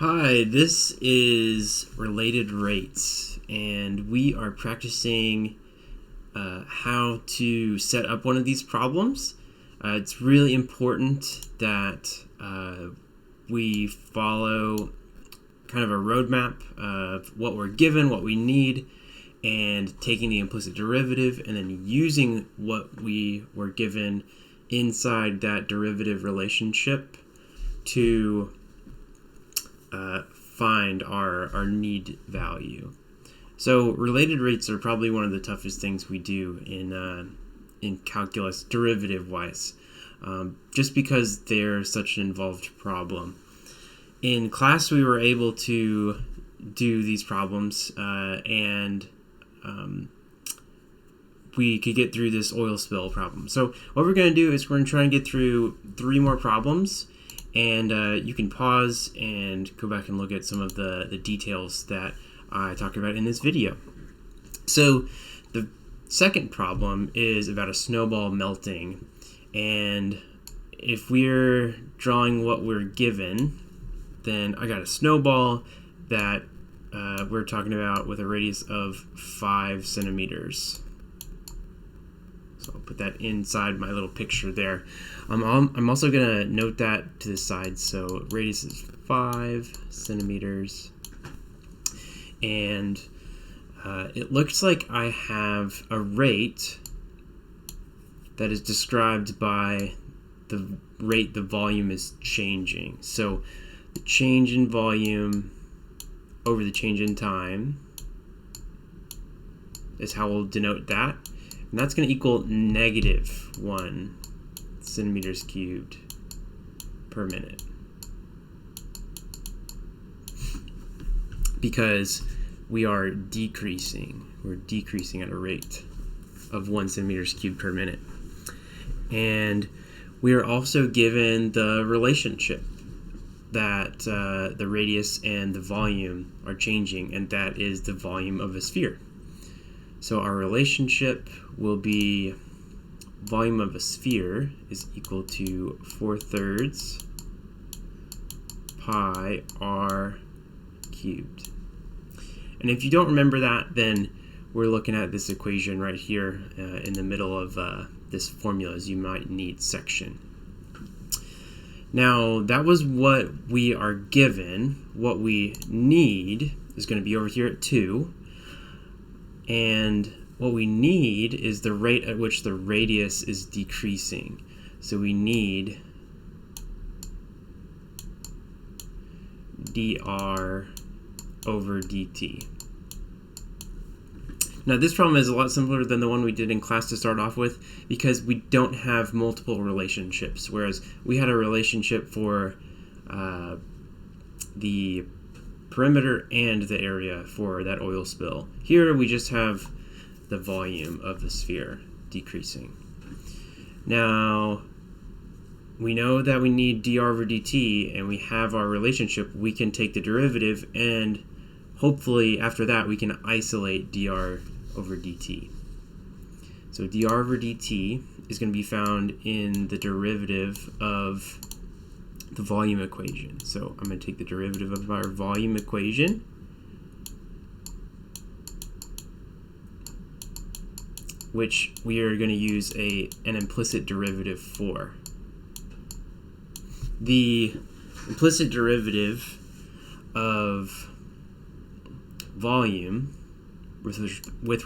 Hi, this is Related Rates, and we are practicing how to set up one of these problems. It's really important that we follow kind of a roadmap of what we're given, what we need, and taking the implicit derivative and then using what we were given inside that derivative relationship to find our need value. So related rates are probably one of the toughest things we do in calculus derivative-wise, just because they're such an involved problem. In class, we were able to do these problems, and we could get through this oil spill problem. So what we're going to do is we're going to try and get through 3 more problems. And you can pause and go back and look at some of the details that I talked about in this video. So the second problem is about a snowball melting. And if we're drawing what we're given, then I got a snowball that we're talking about with a radius of 5 centimeters. So I'll put that inside my little picture there. I'm also going to note that to the side. So radius is 5 centimeters. And it looks like I have a rate that is described by the rate the volume is changing. So the change in volume over the change in time is how we'll denote that. And that's going to equal negative 1 centimeters cubed per minute. Because we are decreasing. We're decreasing at a rate of 1 centimeters cubed per minute. And we are also given the relationship that the radius and the volume are changing, and that is the volume of a sphere. So our relationship will be volume of a sphere is equal to 4/3 pi r cubed. And if you don't remember that, then we're looking at this equation right here in the middle of this formulas you might need section. Now, that was what we are given. What we need is going to be over here at 2. And what we need is the rate at which the radius is decreasing. So we need dr over dt. Now this problem is a lot simpler than the one we did in class to start off with, because we don't have multiple relationships, whereas we had a relationship for the perimeter and the area for that oil spill. Here we just have the volume of the sphere decreasing. Now we know that we need dr over dt, and we have our relationship. We can take the derivative, and hopefully after that we can isolate dr over dt. So dr over dt is going to be found in the derivative of the volume equation. So I'm going to take the derivative of our volume equation, which we are going to use an implicit derivative for. The implicit derivative of volume with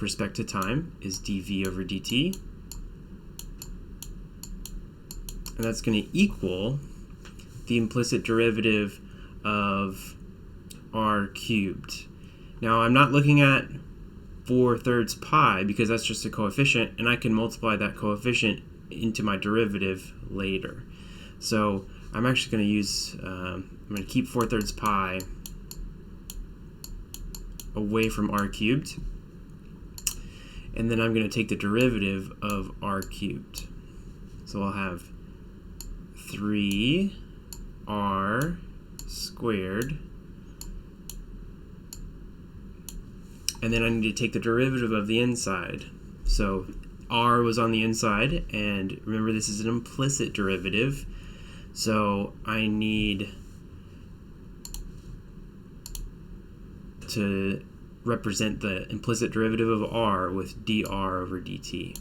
respect to time is dv over dt, and that's going to equal the implicit derivative of r cubed. Now I'm not looking at 4/3 pi because that's just a coefficient, and I can multiply that coefficient into my derivative later. So I'm actually going to use, I'm going to keep 4/3 pi away from r cubed, and then I'm going to take the derivative of r cubed. So I'll have 3r squared, and then I need to take the derivative of the inside. So r was on the inside, and remember this is an implicit derivative, so I need to represent the implicit derivative of r with dr over dt.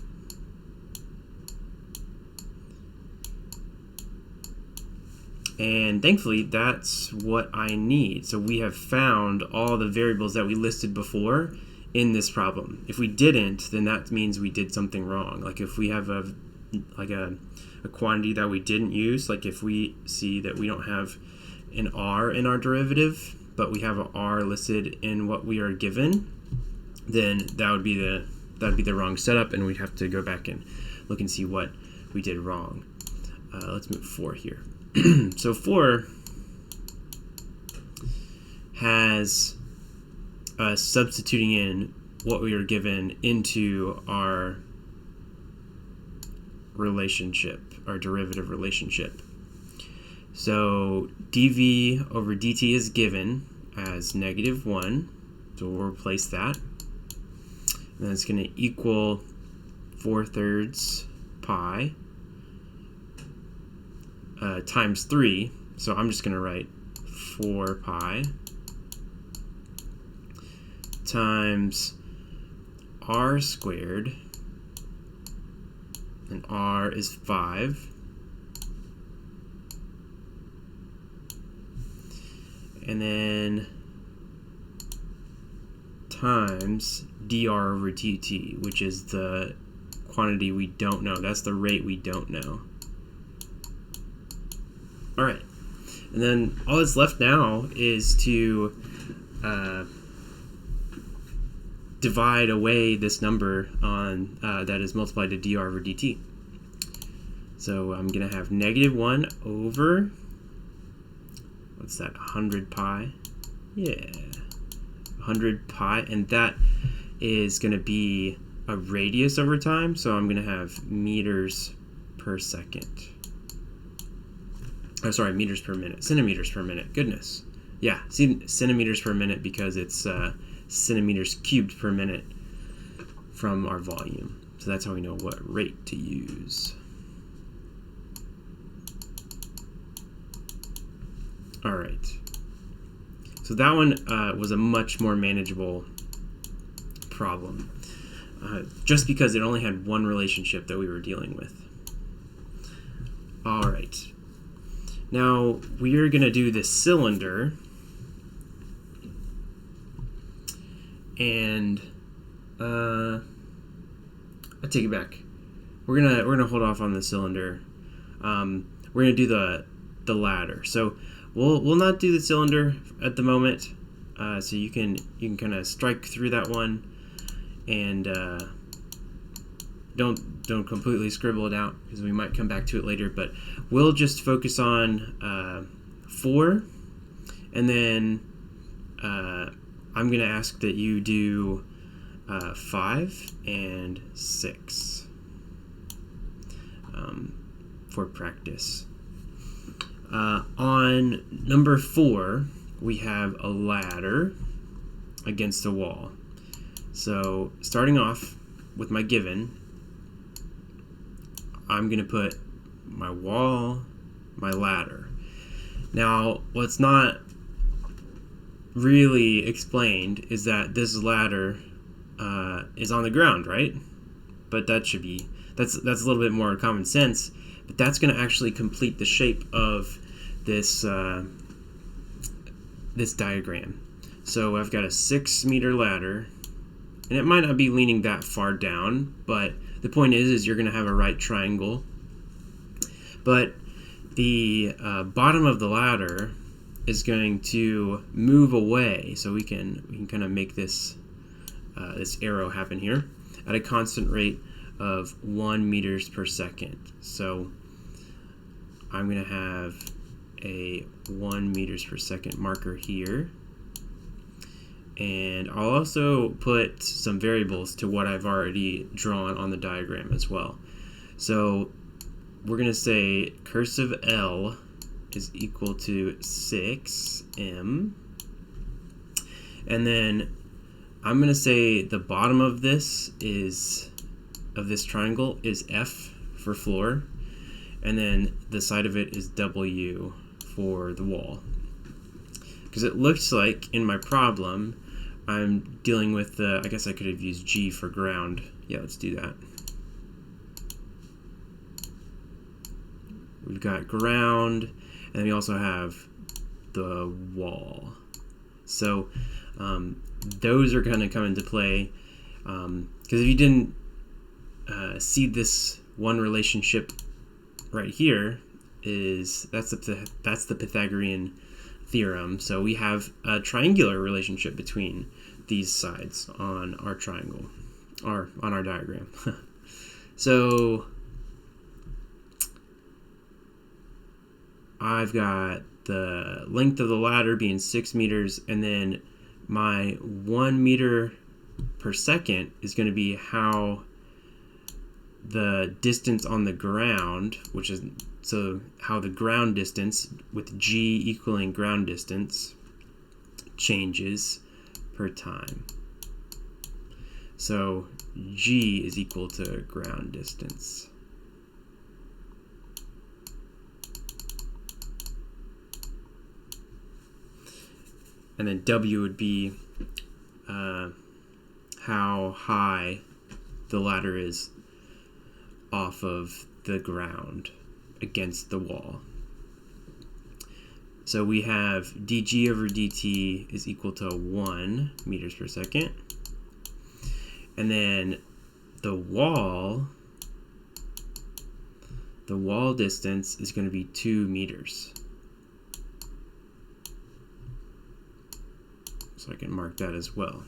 And thankfully, that's what I need. So we have found all the variables that we listed before in this problem. If we didn't, then that means we did something wrong. Like if we have a quantity that we didn't use, like if we see that we don't have an r in our derivative, but we have an r listed in what we are given, then that would be the wrong setup, and we'd have to go back and look and see what we did wrong. Let's move 4 here. So 4 has substituting in what we were given into our relationship, our derivative relationship. So dv over dt is given as -1, so we'll replace that. And then it's going to equal 4/3 pi times 3. So I'm just going to write 4 pi times r squared, and r is 5, and then times dr over dt, which is the quantity we don't know. That's the rate we don't know. All right, and then all that's left now is to divide away this number on that is multiplied to dr over dt. So I'm going to have -1 over, what's that, 100 pi? Yeah, 100 pi, and that is going to be a radius over time, so I'm going to have meters per second. Oh, sorry, meters per minute. Centimeters per minute. Goodness. Yeah, see, centimeters per minute because it's centimeters cubed per minute from our volume. So that's how we know what rate to use. All right. So that one was a much more manageable problem, just because it only had one relationship that we were dealing with. All right. Now we are going to do this cylinder, and I take it back. We're gonna hold off on the cylinder. We're gonna do the ladder. So we'll not do the cylinder at the moment. So you can kind of strike through that one, and don't completely scribble it out because we might come back to it later. But we'll just focus on 4, and then I'm going to ask that you do 5 and 6 for practice. On number 4, we have a ladder against a wall. So starting off with my given, I'm going to put my wall, my ladder. Now, what's not really explained is that this ladder is on the ground, right? But that's a little bit more common sense. But that's going to actually complete the shape of this this diagram. So I've got a 6-meter ladder, and it might not be leaning that far down, but the point is you're going to have a right triangle. But the bottom of the ladder is going to move away, so we can kind of make this this arrow happen here at a constant rate of 1 meters per second. So I'm going to have a 1 meters per second marker here, and I'll also put some variables to what I've already drawn on the diagram as well. So we're going to say cursive L is equal to 6m, and then I'm going to say the bottom of this triangle is F for floor, and then the side of it is W for the wall. Because it looks like in my problem I'm dealing with the, I guess I could have used G for ground. Yeah, let's do that. We've got ground, and we also have the wall. So those are going to come into play, because if you didn't see this one relationship right here, that's the Pythagorean theorem. So we have a triangular relationship between these sides on our triangle, or on our diagram. So I've got the length of the ladder being 6 meters, and then my 1 meter per second is going to be how the distance on the ground, which is, so how the ground distance with G equaling ground distance changes per time. So G is equal to ground distance. And then W would be how high the ladder is off of the ground against the wall. So we have dg over dt is equal to 1 meters per second. And then the wall distance is going to be 2 meters. So I can mark that as well.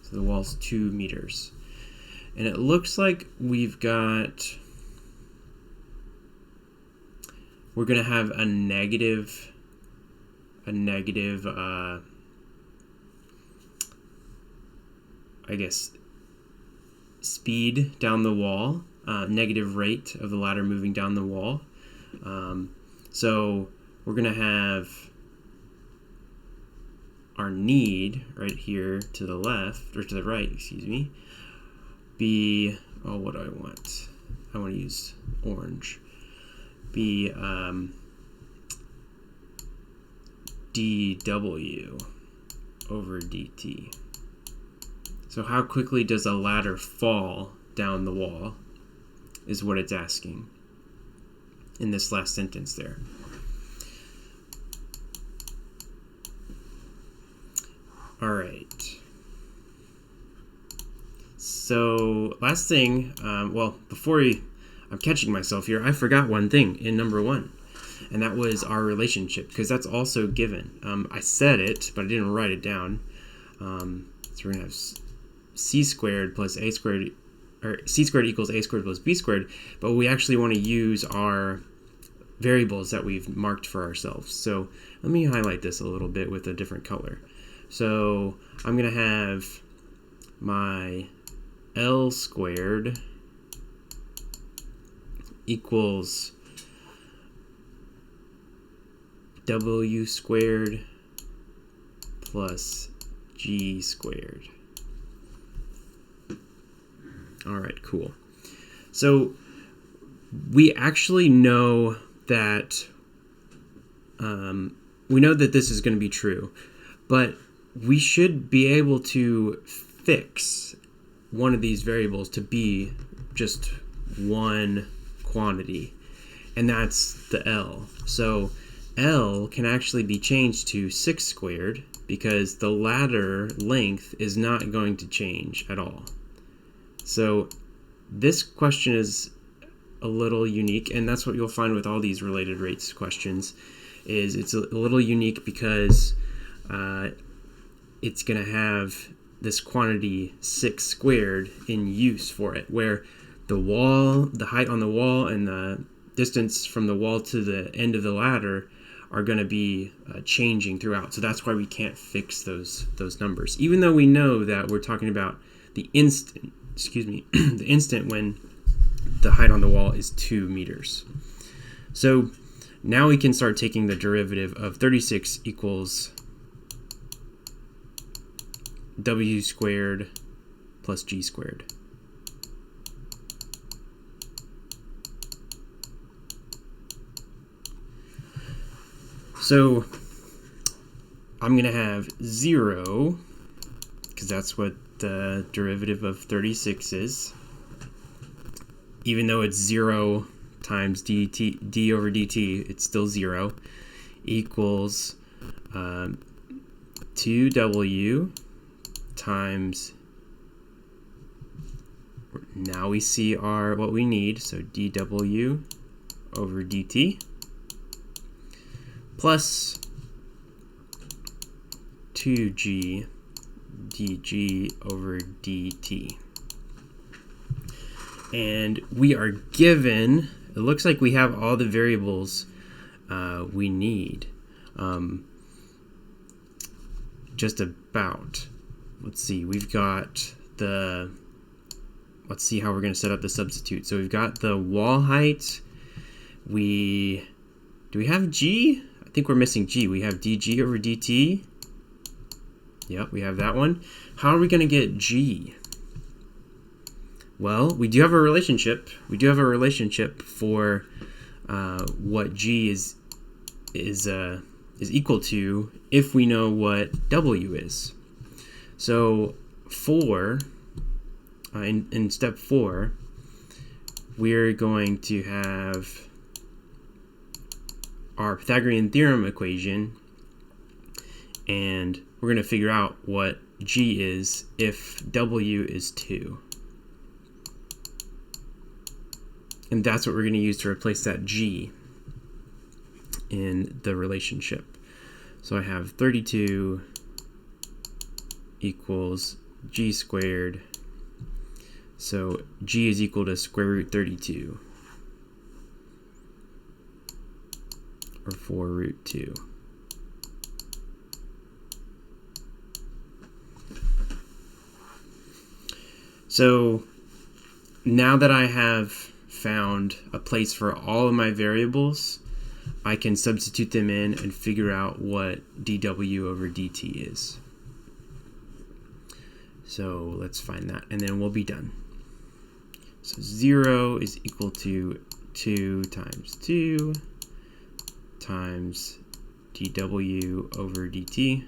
So the wall's 2 meters. And it looks like we're going to have a negative, I guess, speed down the wall, negative rate of the ladder moving down the wall. So we're going to have our need right here to the left, or to the right, excuse me, be, oh, what do I want? I want to use orange. Be dw over dt. So how quickly does a ladder fall down the wall is what it's asking in this last sentence there. All right. So last thing, I'm catching myself here. I forgot one thing in number 1, and that was our relationship, because that's also given. I said it, but I didn't write it down. So we're gonna have c squared plus a squared, or c squared equals a squared plus b squared, but we actually want to use our variables that we've marked for ourselves. So let me highlight this a little bit with a different color. So I'm going to have my L squared equals W squared plus G squared. All right, cool. So we actually know that this is going to be true, but we should be able to fix one of these variables to be just one quantity, and that's the L. So L can actually be changed to 6 squared because the ladder length is not going to change at all. So this question is a little unique, and that's what you'll find with all these related rates questions, is it's a little unique because it's going to have this quantity 6 squared in use for it, where the height on the wall and the distance from the wall to the end of the ladder are going to be changing throughout. So that's why we can't fix those numbers, even though we know that we're talking about the instant when the height on the wall is 2 meters. So now we can start taking the derivative of 36 equals W squared plus G squared. So I'm going to have 0, because that's what the derivative of 36 is. Even though it's 0 times d over dt, it's still 0, equals 2w times, now we see what we need, so dw over dt, plus 2g dg over dt. And we are given, it looks like we have all the variables we need. Just about. Let's see, we've got let's see how we're going to set up the substitute. So we've got the wall height. Do we have g? I think we're missing g. We have dg over dt. Yep, we have that one. How are we going to get g? Well, we do have a relationship. We do have a relationship for what g is equal to if we know what w is. So in step 4, we're going to have our Pythagorean theorem equation, and we're going to figure out what g is if w is 2. And that's what we're going to use to replace that g in the relationship. So I have 32 equals g squared. So g is equal to square root 32, or 4 root 2. So now that I have found a place for all of my variables, I can substitute them in and figure out what dw over dt is. So let's find that, and then we'll be done. So 0 is equal to 2 times 2 times dw over dt,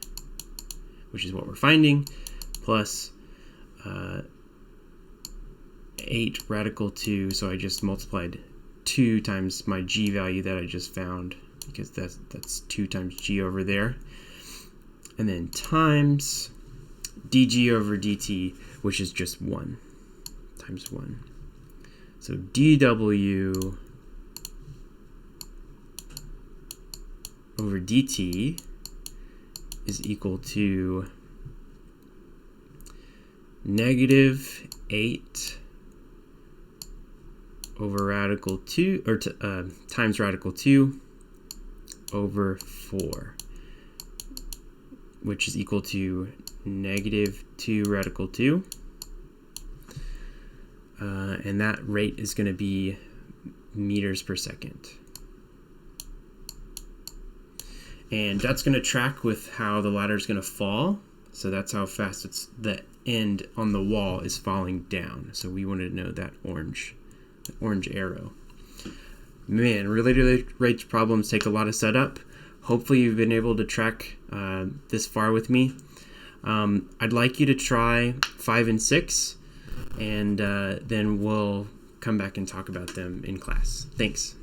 which is what we're finding, plus 8 radical 2, so I just multiplied 2 times my g value that I just found, because that's 2 times g over there, and then times dg over dt, which is just 1 times 1. So dw over dt is equal to negative 8 over radical 2, or times radical 2 over 4, which is equal to negative 2 radical 2. And that rate is going to be meters per second. And that's going to track with how the ladder is going to fall. So that's how fast the end on the wall is falling down. So we wanted to know that orange arrow. Man, related rates problems take a lot of setup. Hopefully you've been able to track this far with me. I'd like you to try 5 and 6, and then we'll come back and talk about them in class. Thanks.